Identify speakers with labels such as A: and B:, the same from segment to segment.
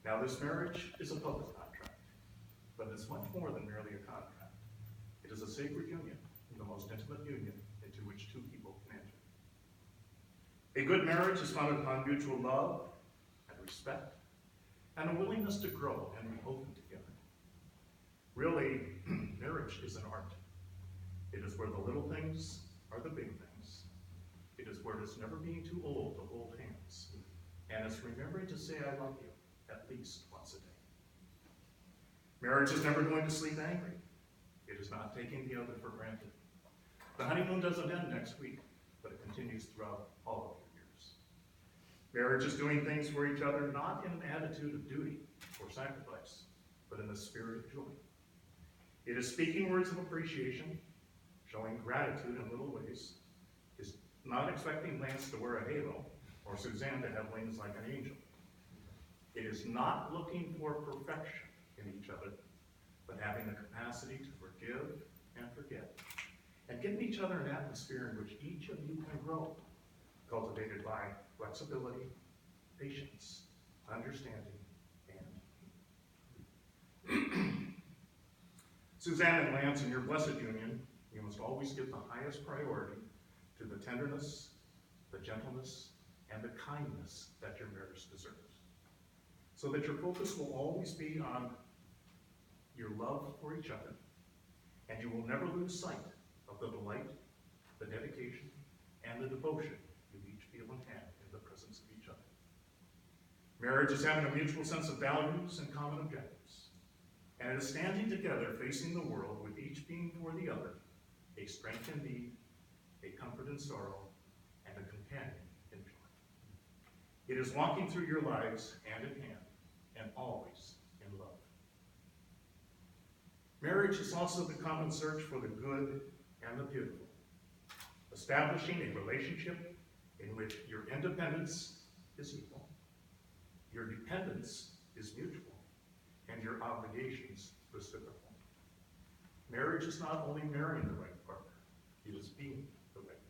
A: Now, this marriage is a public contract, but it's much more than merely a contract. It is a sacred union, the most intimate union into which two people can enter. A good marriage is founded upon mutual love and respect, and a willingness to grow and be open together. Really, marriage is an art. It is where the little things are the big things. It is where it's never being too old to hold hands, and it's remembering to say I love you at least once a day. Marriage is never going to sleep angry. It is not taking the other for granted. The honeymoon doesn't end next week, but it continues throughout all of your years. Marriage is doing things for each other, not in an attitude of duty or sacrifice, but in the spirit of joy. It is speaking words of appreciation, showing gratitude in little ways, is not expecting Lance to wear a halo or Suzanne to have wings like an angel. It is not looking for perfection in each other, but having the capacity to forgive and forget, and giving each other an atmosphere in which each of you can grow, cultivated by flexibility, patience, understanding, and Suzanne and Lance, in your blessed union, you must always give the highest priority to the tenderness, the gentleness, and the kindness that your marriage deserves, so that your focus will always be on your love for each other, and you will never lose sight of the delight, the dedication, and the devotion you each feel and have in the presence of each other. Marriage is having a mutual sense of values and common objectives, and it is standing together facing the world with each being for the other, a strength in need, a comfort in sorrow, and a companion in joy. It is walking through your lives hand in hand, and always in love. Marriage is also the common search for the good and the beautiful, establishing a relationship in which your independence is equal, your dependence is mutual, and your obligations reciprocal. Marriage is not only marrying the right partner, it is being the right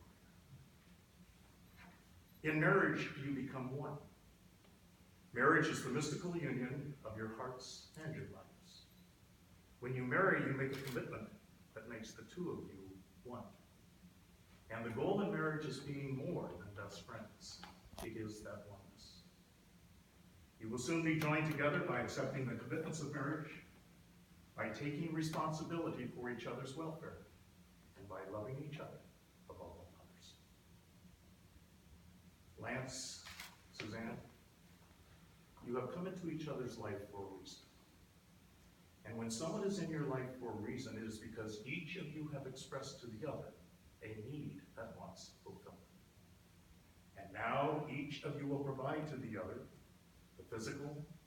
A: partner. In marriage, you become one. Marriage is the mystical union of your hearts and your lives. When you marry, you make a commitment that makes the two of you one. And the goal in marriage is being more than best friends. It is that oneness. You will soon be joined together by accepting the commitments of marriage, by taking responsibility for each other's welfare, and by loving each other above all others. Lance, Suzanne, you have come into each other's life for a reason. And when someone is in your life for a reason, it is because each of you have expressed to the other a need that wants fulfillment. And now each of you will provide to the other the physical,